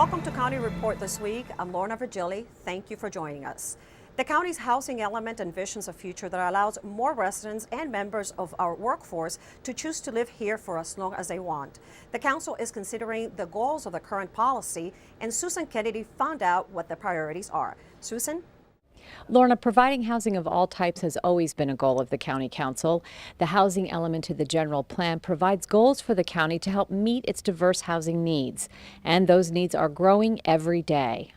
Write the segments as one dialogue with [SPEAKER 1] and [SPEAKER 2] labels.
[SPEAKER 1] Welcome to County Report this week. I'm Lorna Virgili. Thank you for joining us. The county's housing element envisions a future that allows more residents and members of our workforce to choose to live here for as long as they want. The council is considering the goals of the current policy, and Susan Kennedy found out what the priorities are. Susan?
[SPEAKER 2] Lorna, providing housing of all types has always been a goal of the County Council. The housing element to the general plan provides goals for the county to help meet its diverse housing needs, and those needs are growing every day.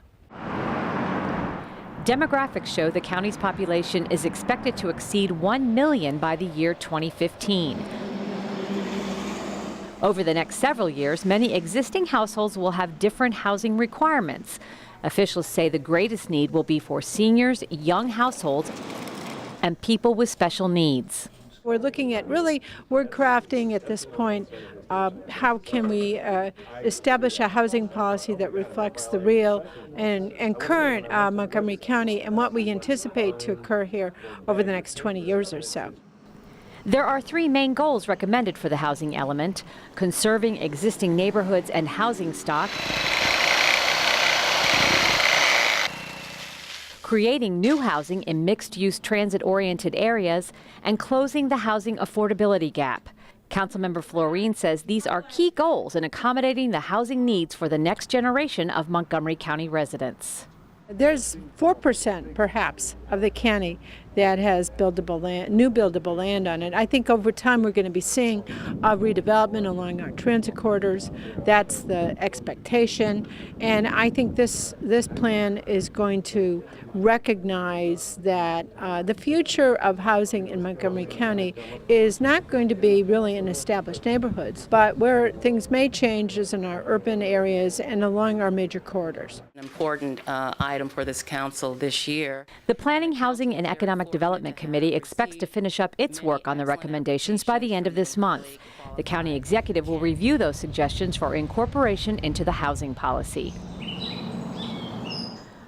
[SPEAKER 2] Demographics show the county's population is expected to exceed 1 million by the year 2015. Over the next several years, many existing households will have different housing requirements. Officials say the greatest need will be for seniors, young households, and people with special needs.
[SPEAKER 3] We're looking at really word crafting at this point. How can we establish a housing policy that reflects the real and current Montgomery County and what we anticipate to occur here over the next 20 years or so.
[SPEAKER 2] There are three main goals recommended for the housing element: conserving existing neighborhoods and housing stock, creating new housing in mixed-use transit-oriented areas, and closing the housing affordability gap. Councilmember Florine says these are key goals in accommodating the housing needs for the next generation of Montgomery County residents.
[SPEAKER 3] There's 4% perhaps of the county that has buildable land, new buildable land on it. I think over time we're going to be seeing redevelopment along our transit corridors. That's the expectation, and I think this plan is going to recognize that the future of housing in Montgomery County is not going to be really in established neighborhoods, but where things may change is in our urban areas and along our major corridors.
[SPEAKER 4] An important item for this council this year.
[SPEAKER 2] The Planning, Housing, and Economic Development Committee expects to finish up its work on the recommendations by the end of this month. The county executive will review those suggestions for incorporation into the housing policy.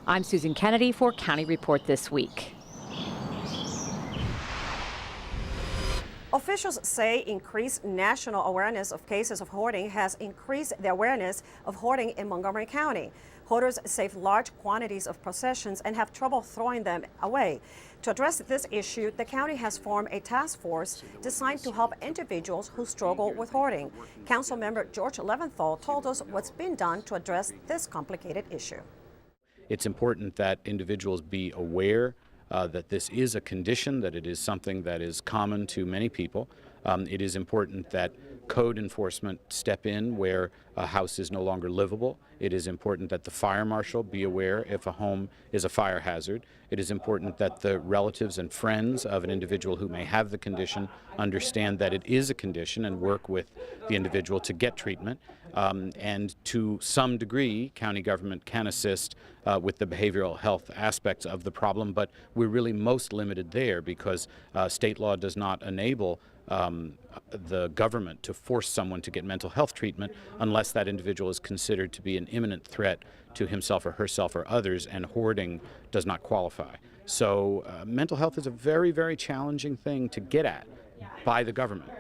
[SPEAKER 2] I'm Susan Kennedy for County Report This Week.
[SPEAKER 1] Officials say increased national awareness of cases of hoarding has increased the awareness of hoarding in Montgomery County. Hoarders save large quantities of possessions and have trouble throwing them away. To address this issue, the county has formed a task force designed to help individuals who struggle with hoarding. Councilmember George Leventhal told us what's been done to address this complicated issue.
[SPEAKER 5] It's important that individuals be aware that this is a condition, that it is something that is common to many people. It is important that code enforcement step in where a house is no longer livable. It is important that the fire marshal be aware if a home is a fire hazard. It is important that the relatives and friends of an individual who may have the condition understand that it is a condition and work with the individual to get treatment. And to some degree, county government can assist with the behavioral health aspects of the problem, but we're really most limited there because state law does not enable the government to force someone to get mental health treatment unless that individual is considered to be an imminent threat to himself or herself or others, and hoarding does not qualify. So mental health is a very, very challenging thing to get at by the government.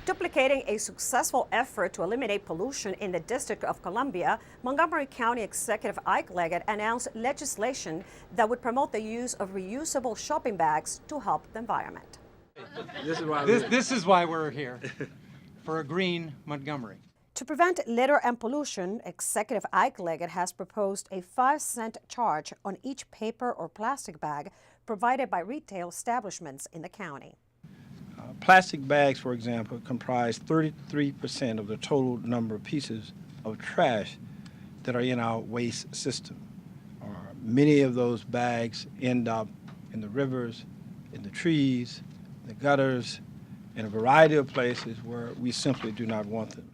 [SPEAKER 1] Duplicating a successful effort to eliminate pollution in the District of Columbia, Montgomery County Executive Isiah Leggett announced legislation that would promote the use of reusable shopping bags to help the environment.
[SPEAKER 6] This is why we're here, for a green Montgomery.
[SPEAKER 1] To prevent litter and pollution, Executive Isiah Leggett has proposed a 5-cent charge on each paper or plastic bag provided by retail establishments in the county.
[SPEAKER 7] Plastic bags, for example, comprise 33% of the total number of pieces of trash that are in our waste system. Many of those bags end up in the rivers, in the trees, the gutters, in a variety of places where we simply do not want them.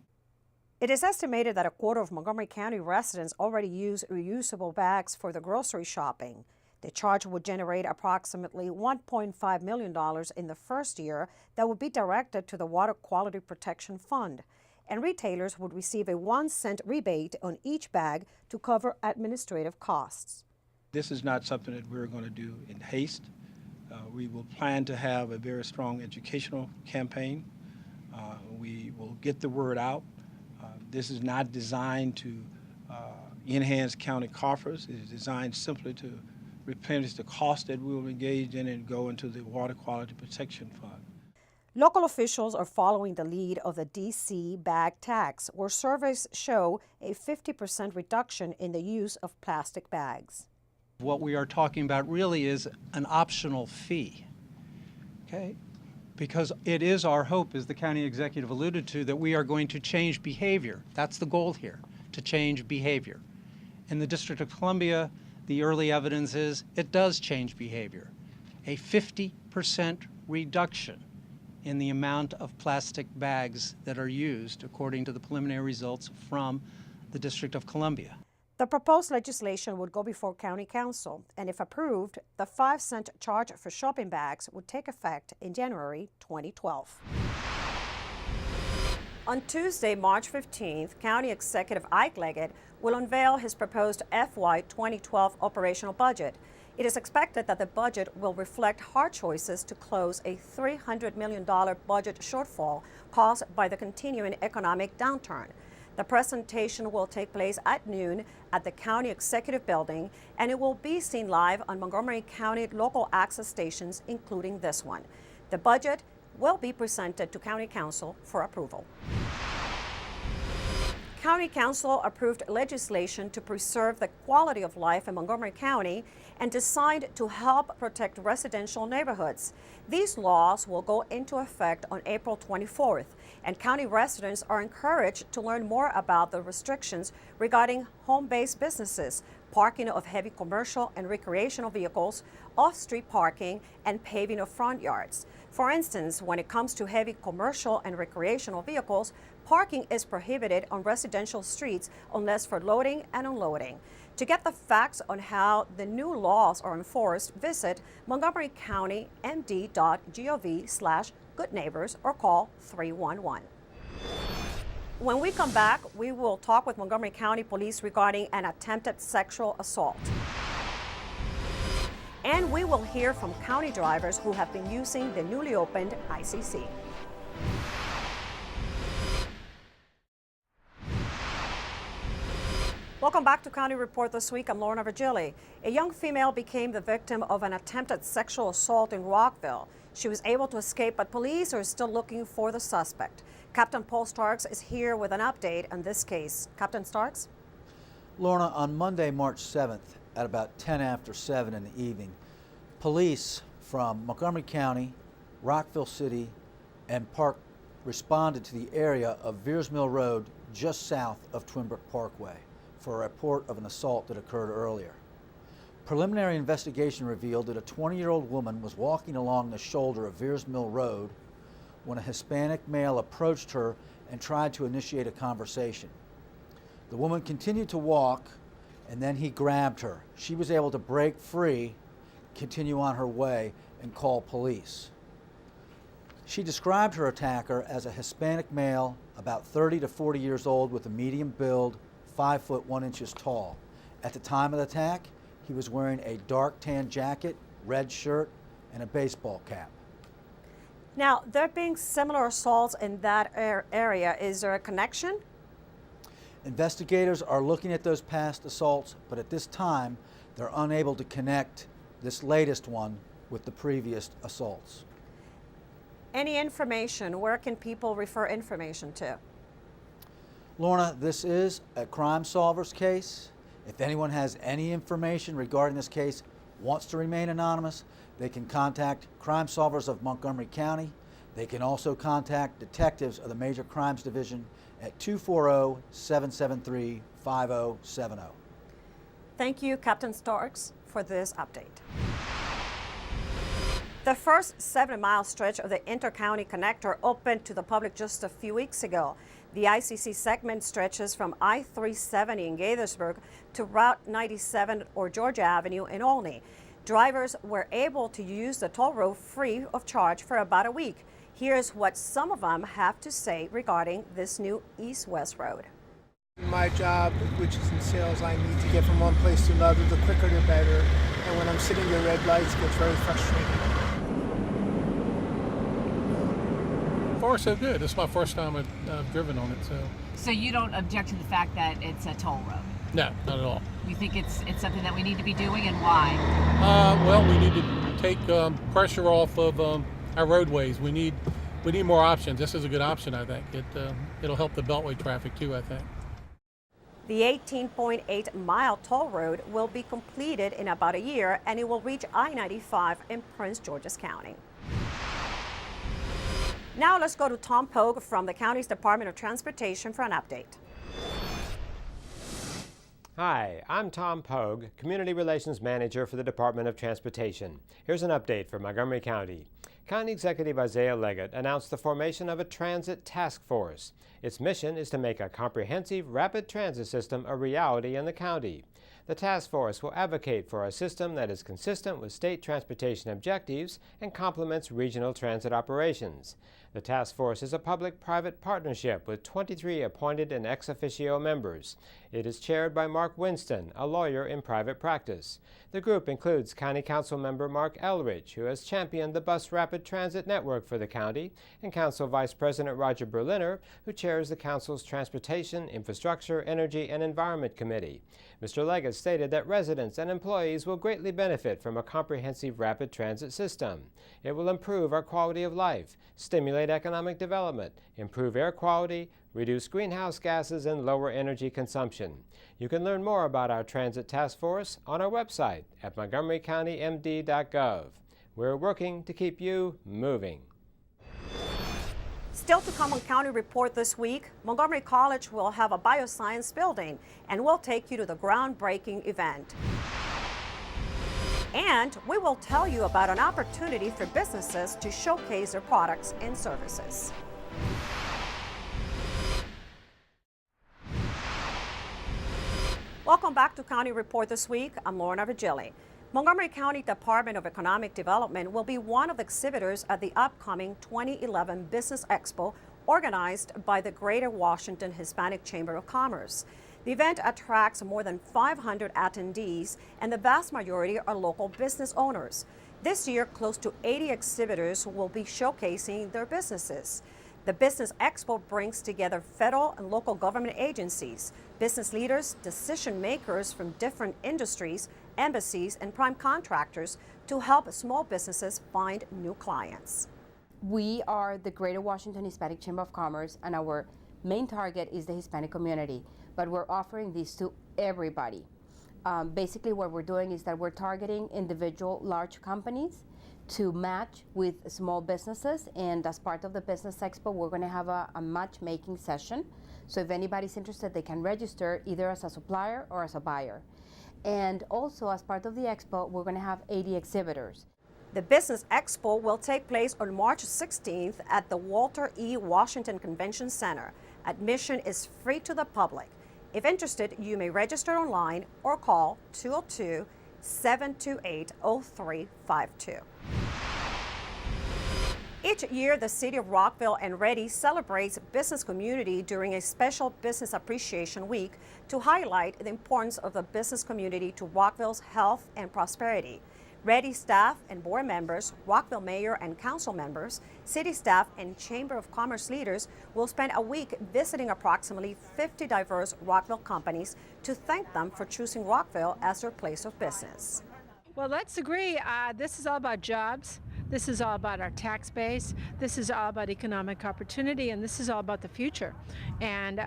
[SPEAKER 1] It is estimated that a quarter of Montgomery County residents already use reusable bags for their grocery shopping. The charge would generate approximately $1.5 million in the first year that would be directed to the Water Quality Protection Fund. And retailers would receive a 1-cent rebate on each bag to cover administrative costs.
[SPEAKER 7] This is not something that we're going to do in haste. We will plan to have a very strong educational campaign. We will get the word out. This is not designed to enhance county coffers. It is designed simply to replenish the cost that we will engage in and go into the Water Quality Protection Fund.
[SPEAKER 1] Local officials are following the lead of the D.C. bag tax, where surveys show a 50% reduction in the use of plastic bags.
[SPEAKER 6] What we are talking about really is an optional fee, okay? Because it is our hope, as the county executive alluded to, that we are going to change behavior. That's the goal here, to change behavior. In the District of Columbia, the early evidence is it does change behavior. A 50% reduction in the amount of plastic bags that are used, according to the preliminary results from the District of Columbia.
[SPEAKER 1] The proposed legislation would go before County Council, and if approved, the 5-cent charge for shopping bags would take effect in January 2012. On Tuesday, March 15th, County Executive Isiah Leggett will unveil his proposed FY 2012 operational budget. It is expected that the budget will reflect hard choices to close a $300 million budget shortfall caused by the continuing economic downturn. The presentation will take place at noon at the County Executive Building, and it will be seen live on Montgomery County local access stations, including this one. The budget will be presented to County Council for approval. County Council approved legislation to preserve the quality of life in Montgomery County and designed to help protect residential neighborhoods. These laws will go into effect on April 24th, and county residents are encouraged to learn more about the restrictions regarding home-based businesses, parking of heavy commercial and recreational vehicles, off-street parking, and paving of front yards. For instance, when it comes to heavy commercial and recreational vehicles, parking is prohibited on residential streets unless for loading and unloading. To get the facts on how the new laws are enforced, visit montgomerycountymd.gov/goodneighbors or call 311. When we come back, we will talk with Montgomery County Police regarding an attempted sexual assault. And we will hear from county drivers who have been using the newly opened ICC. Welcome back to County Report This Week. I'm Lorna Virgili. A young female became the victim of an attempted sexual assault in Rockville. She was able to escape, but police are still looking for the suspect. Captain Paul Starks is here with an update on this case. Captain Starks?
[SPEAKER 8] Lorna, on Monday, March 7th, at about 10 after 7 in the evening, police from Montgomery County, Rockville City, and Park responded to the area of Veers Mill Road just south of Twinbrook Parkway for a report of an assault that occurred earlier. Preliminary investigation revealed that a 20-year-old woman was walking along the shoulder of Veers Mill Road when a Hispanic male approached her and tried to initiate a conversation. The woman continued to walk, and then he grabbed her. She was able to break free, continue on her way, and call police. She described her attacker as a Hispanic male, about 30 to 40 years old, with a medium build, 5 foot 1 inches tall. At the time of the attack, he was wearing a dark tan jacket, red shirt, and a baseball cap.
[SPEAKER 1] Now, there being similar assaults in that area, is there a connection?
[SPEAKER 8] Investigators are looking at those past assaults, but at this time, they're unable to connect this latest one with the previous assaults.
[SPEAKER 1] Any information? Where can people refer information to?
[SPEAKER 8] Lorna, this is a Crime Solvers case. If anyone has any information regarding this case, wants to remain anonymous, they can contact Crime Solvers of Montgomery County. They can also contact detectives of the Major Crimes Division at 240-773-5070.
[SPEAKER 1] Thank you, Captain Starks, for this update. The first 7-mile stretch of the Inter-County Connector opened to the public just a few weeks ago. The ICC segment stretches from I-370 in Gaithersburg to Route 97 or Georgia Avenue in Olney. Drivers were able to use the toll road free of charge for about a week. Here's what some of them have to say regarding this new east-west road.
[SPEAKER 9] My job, which is in sales, I need to get from one place to another. The quicker the better. And when I'm sitting at red lights, it gets very frustrating.
[SPEAKER 10] Far so good. It's my first time I've driven on it, so
[SPEAKER 2] So you don't object to the fact that it's a toll road?
[SPEAKER 10] No, not at all.
[SPEAKER 2] You think it's something that we need to be doing, and why?
[SPEAKER 10] Well, we need to take pressure off of our roadways. We need more options. This is a good option, I think. It'll help the Beltway traffic too, I think.
[SPEAKER 1] The 18.8-mile toll road will be completed in about a year, and it will reach I-95 in Prince George's County. Now let's go to Tom Pogue from the county's Department of Transportation for an update.
[SPEAKER 11] Hi, I'm Tom Pogue, Community Relations Manager for the Department of Transportation. Here's an update from Montgomery County. County Executive Isiah Leggett announced the formation of a transit task force. Its mission is to make a comprehensive rapid transit system a reality in the county. The task force will advocate for a system that is consistent with state transportation objectives and complements regional transit operations. The task force is a public-private partnership with 23 appointed and ex officio members. It is chaired by Mark Winston, a lawyer in private practice. The group includes County Council member Mark Elridge, who has championed the bus rapid transit network for the county, and Council Vice President Roger Berliner, who chairs the Council's Transportation, Infrastructure, Energy, and Environment Committee. Mr. Leggett stated that residents and employees will greatly benefit from a comprehensive rapid transit system. It will improve our quality of life, stimulate economic development, improve air quality, reduce greenhouse gases, and lower energy consumption. You can learn more about our Transit Task Force on our website at montgomerycountymd.gov. We're working to keep you moving.
[SPEAKER 1] Still to come on County Report this week, Montgomery College will have a bioscience building, and we'll take you to the groundbreaking event. And we will tell you about an opportunity for businesses to showcase their products and services. Welcome back to County Report this week. I'm Lorna Virgili. Montgomery County Department of Economic Development will be one of the exhibitors at the upcoming 2011 Business Expo organized by the Greater Washington Hispanic Chamber of Commerce. The event attracts more than 500 attendees, and the vast majority are local business owners. This year, close to 80 exhibitors will be showcasing their businesses. The Business Expo brings together federal and local government agencies, business leaders, decision makers from different industries, embassies, and prime contractors to help small businesses find new clients.
[SPEAKER 12] We are the Greater Washington Hispanic Chamber of Commerce, and our main target is the Hispanic community, but we're offering these to everybody. Basically what we're doing is that we're targeting individual large companies to match with small businesses, and as part of the Business Expo, we're going to have a matchmaking session. So if anybody's interested, they can register either as a supplier or as a buyer. And also, as part of the expo, we're going to have 80 exhibitors.
[SPEAKER 1] The Business Expo will take place on March 16th at the Walter E. Washington Convention Center. Admission is free to the public. If interested, you may register online or call 202-728-0352. Each year, the City of Rockville and Ready celebrates business community during a special Business Appreciation Week to highlight the importance of the business community to Rockville's health and prosperity. Ready staff and board members, Rockville mayor and council members, city staff, and Chamber of Commerce leaders will spend a week visiting approximately 50 diverse Rockville companies to thank them for choosing Rockville as their place of business.
[SPEAKER 3] Well, let's agree. This is all about jobs. This is all about our tax base. This is all about economic opportunity, and this is all about the future. And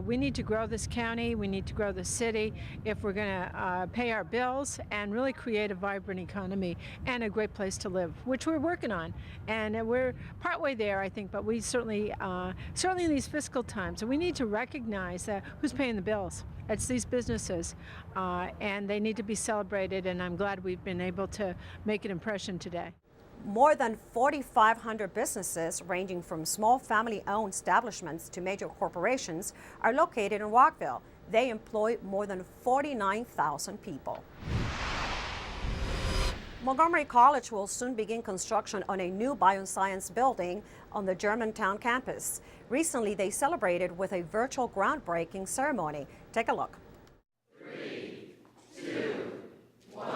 [SPEAKER 3] we need to grow this county. We need to grow the city if we're going to pay our bills and really create a vibrant economy and a great place to live, which we're working on. And we're partway there, I think, but we certainly in these fiscal times, we need to recognize who's paying the bills. It's these businesses, and they need to be celebrated, and I'm glad we've been able to make an impression today.
[SPEAKER 1] More than 4,500 businesses, ranging from small family-owned establishments to major corporations, are located in Rockville. They employ more than 49,000 people. Montgomery College will soon begin construction on a new bioscience building on the Germantown campus. Recently, they celebrated with a virtual groundbreaking ceremony. Take a look.
[SPEAKER 13] 3, 2, 1.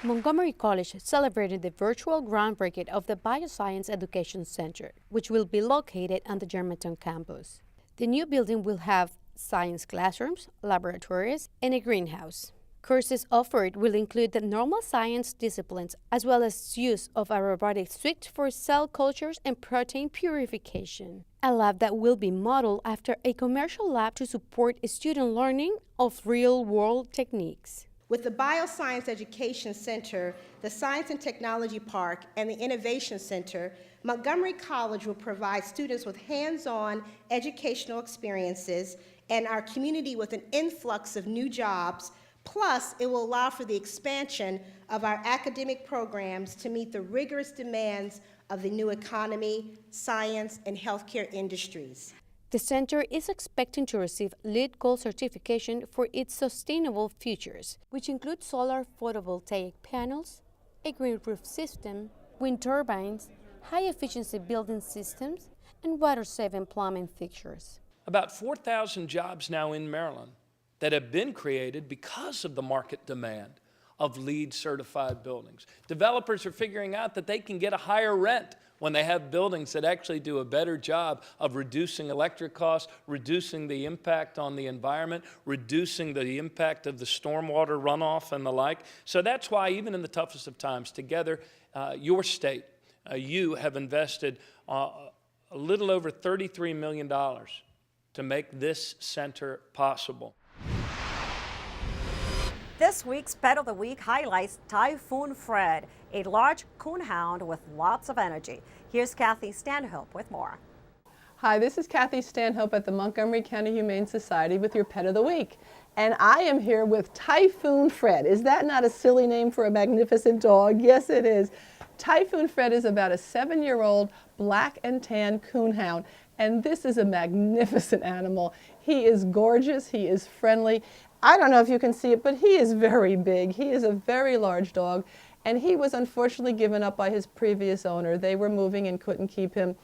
[SPEAKER 14] Montgomery College celebrated the virtual groundbreaking of the Bioscience Education Center, which will be located on the Germantown campus. The new building will have science classrooms, laboratories, and a greenhouse. Courses offered will include the normal science disciplines, as well as use of a robotic suite for cell cultures and protein purification. A lab that will be modeled after a commercial lab to support student learning of real-world techniques.
[SPEAKER 15] With the Bioscience Education Center, the Science and Technology Park, and the Innovation Center, Montgomery College will provide students with hands-on educational experiences and our community with an influx of new jobs. Plus, it will allow for the expansion of our academic programs to meet the rigorous demands of the new economy, science, and healthcare industries.
[SPEAKER 14] The center is expecting to receive LEED Gold certification for its sustainable features, which include solar photovoltaic panels, a green roof system, wind turbines, high-efficiency building systems, and water-saving plumbing fixtures.
[SPEAKER 16] About 4,000 jobs now in Maryland that have been created because of the market demand of LEED certified buildings. Developers are figuring out that they can get a higher rent when they have buildings that actually do a better job of reducing electric costs, reducing the impact on the environment, reducing the impact of the stormwater runoff and the like. So that's why even in the toughest of times, together, your state, you have invested a little over $33 million to make this center possible.
[SPEAKER 1] This week's Pet of the Week highlights Typhoon Fred, a large coonhound with lots of energy. Here's Kathy Stanhope with more.
[SPEAKER 17] Hi, this is Kathy Stanhope at the Montgomery County Humane Society with your Pet of the Week. And I am here with Typhoon Fred. Is that not a silly name for a magnificent dog? Yes, it is. Typhoon Fred is about a 7-year-old black and tan coonhound. And this is a magnificent animal. He is gorgeous, he is friendly. I don't know if you can see it, but he is very big. He is a very large dog, and he was unfortunately given up by his previous owner. They were moving and couldn't keep him,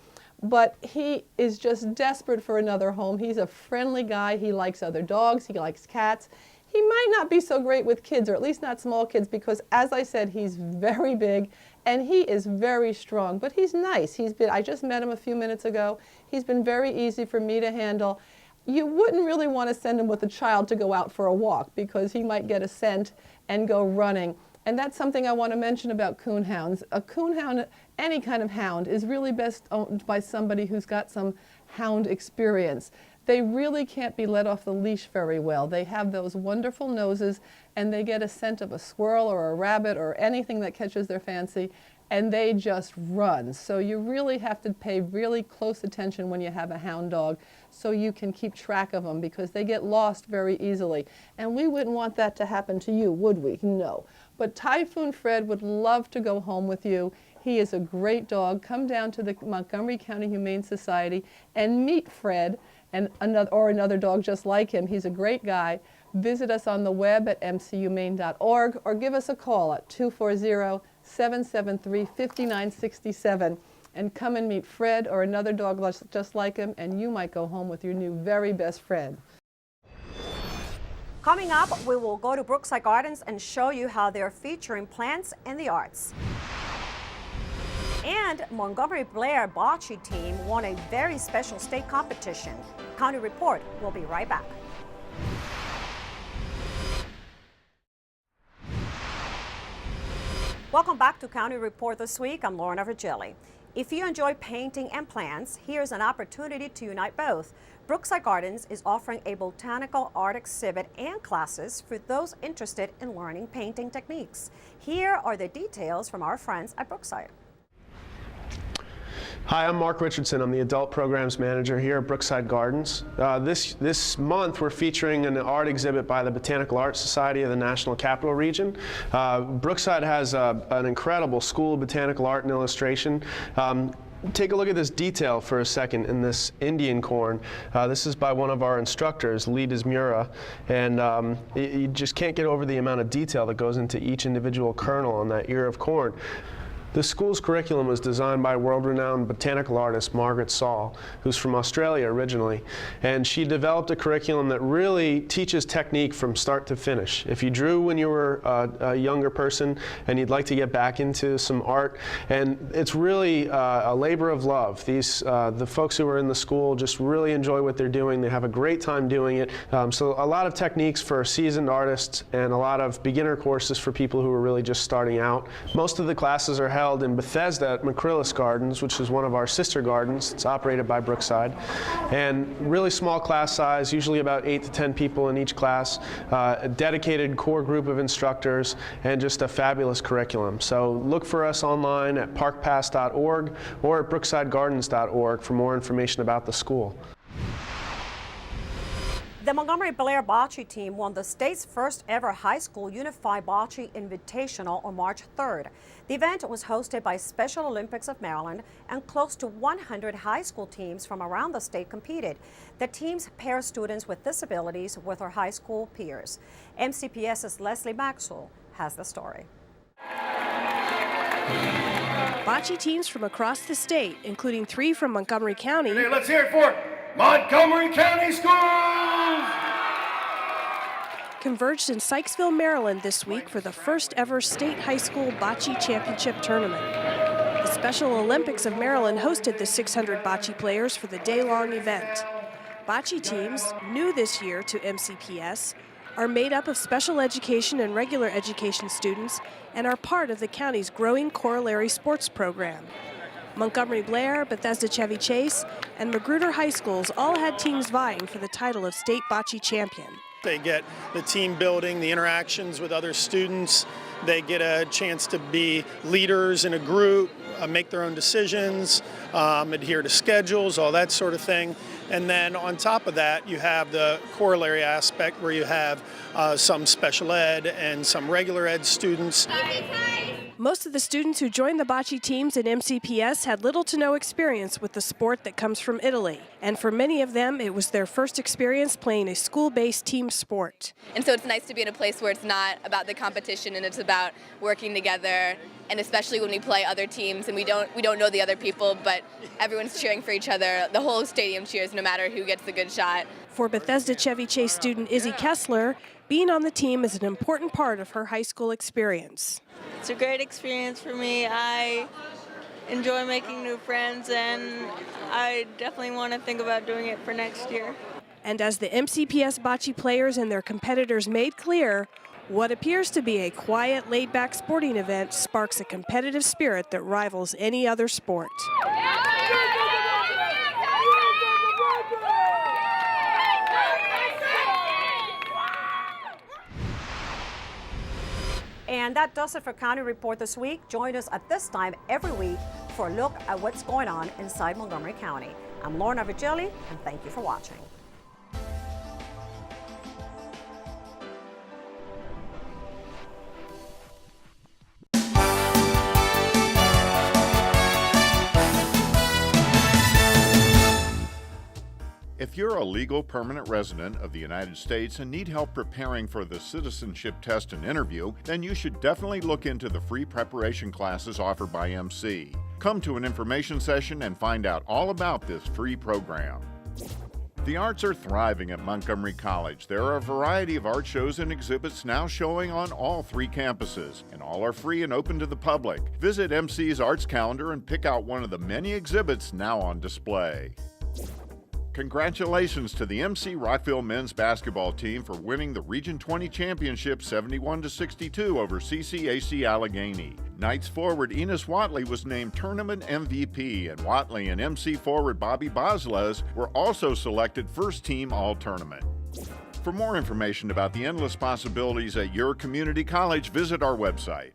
[SPEAKER 17] but he is just desperate for another home. He's a friendly guy. He likes other dogs. He likes cats. He might not be so great with kids, or at least not small kids, because as I said, he's very big and he is very strong, but he's nice. I just met him a few minutes ago. He's been very easy for me to handle. You wouldn't really want to send him with a child to go out for a walk because he might get a scent and go running. And that's something I want to mention about coonhounds. A coonhound, any kind of hound, is really best owned by somebody who's got some hound experience. They really can't be let off the leash very well. They have those wonderful noses, and they get a scent of a squirrel or a rabbit or anything that catches their fancy, and they just run. So you really have to pay really close attention when you have a hound dog so you can keep track of them, because they get lost very easily. And we wouldn't want that to happen to you, would we? No. But Typhoon Fred would love to go home with you. He is a great dog. Come down to the Montgomery County Humane Society and meet Fred and another dog just like him. He's a great guy. Visit us on the web at mchumane.org or give us a call at 240-773-5967 and come and meet Fred or another dog just like him, and you might go home with your new very best friend.
[SPEAKER 1] Coming up, we will go to Brookside Gardens and show you how they're featuring plants and the arts. And Montgomery Blair bocce team won a very special state competition. County Report will be right back. Welcome back to County Report this week. I'm Lorna Virgili. If you enjoy painting and plants, here's an opportunity to unite both. Brookside Gardens is offering a botanical art exhibit and classes for those interested in learning painting techniques. Here are the details from our friends at Brookside.
[SPEAKER 18] Hi, I'm Mark Richardson. I'm the Adult Programs Manager here at Brookside Gardens. This month we're featuring an art exhibit by the Botanical Art Society of the National Capital Region. Brookside has an incredible School of Botanical Art and Illustration. Take a look at this detail for a second in this Indian corn. This is by one of our instructors, Lee Desmura, and you just can't get over the amount of detail that goes into each individual kernel on that ear of corn. The school's curriculum was designed by world-renowned botanical artist Margaret Saul, who's from Australia originally, and she developed a curriculum that really teaches technique from start to finish. If you drew when you were a younger person and you'd like to get back into some art, and it's really a labor of love. The folks who are in the school just really enjoy what they're doing. They have a great time doing it. So a lot of techniques for seasoned artists and a lot of beginner courses for people who are really just starting out. Most of the classes are held in Bethesda at Brookside Gardens, which is one of our sister gardens. It's operated by Brookside. And really small class size, usually about 8 to 10 people in each class, a dedicated core group of instructors, and just a fabulous curriculum. So look for us online at parkpass.org or at brooksidegardens.org for more information about the school.
[SPEAKER 1] The Montgomery Blair Bocce team won the state's first ever high school unified bocce invitational on March 3rd. The event was hosted by Special Olympics of Maryland, and close to 100 high school teams from around the state competed. The teams pair students with disabilities with their high school peers. MCPS's Leslie Maxwell has the story.
[SPEAKER 19] Bocce teams from across the state, including 3 from Montgomery County.
[SPEAKER 20] Hey, let's hear it for Montgomery County Schools!
[SPEAKER 19] Converged in Sykesville, Maryland this week for the first ever state high school bocce championship tournament. The Special Olympics of Maryland hosted the 600 bocce players for the day-long event. Bocce teams, new this year to MCPS, are made up of special education and regular education students and are part of the county's growing corollary sports program. Montgomery Blair, Bethesda Chevy Chase, and Magruder High Schools all had teams vying for the title of state bocce champion.
[SPEAKER 21] They get the team building, the interactions with other students. They get a chance to be leaders in a group, make their own decisions, adhere to schedules, all that sort of thing. And then on top of that, you have the corollary aspect where you have some special ed and some regular ed students.
[SPEAKER 19] Most of the students who joined the bocce teams in MCPS had little to no experience with the sport that comes from Italy. And for many of them, it was their first experience playing a school-based team sport.
[SPEAKER 22] And so it's nice to be in a place where it's not about the competition and it's about working together. And especially when we play other teams and we don't know the other people, but everyone's cheering for each other. The whole stadium cheers no matter who gets the good shot.
[SPEAKER 19] For Bethesda Chevy Chase student Izzy Kessler, being on the team is an important part of her high school experience.
[SPEAKER 23] It's a great experience for me. I enjoy making new friends, and I definitely want to think about doing it for next year.
[SPEAKER 19] And as the MCPS bocce players and their competitors made clear, what appears to be a quiet, laid-back sporting event sparks a competitive spirit that rivals any other sport.
[SPEAKER 1] And that does it for County Report this week. Join us at this time every week for a look at what's going on inside Montgomery County. I'm Lorna Virgili, and thank you for watching.
[SPEAKER 24] If you're a legal permanent resident of the United States and need help preparing for the citizenship test and interview, then you should definitely look into the free preparation classes offered by MC. Come to an information session and find out all about this free program. The arts are thriving at Montgomery College. There are a variety of art shows and exhibits now showing on all 3 campuses, and all are free and open to the public. Visit MC's arts calendar and pick out one of the many exhibits now on display. Congratulations to the MC Rockville men's basketball team for winning the Region 20 championship 71-62 over CCAC Allegheny. Knights forward Enos Watley was named tournament MVP, and Watley and MC forward Bobby Bosles were also selected first team all-tournament. For more information about the endless possibilities at your community college, visit our website.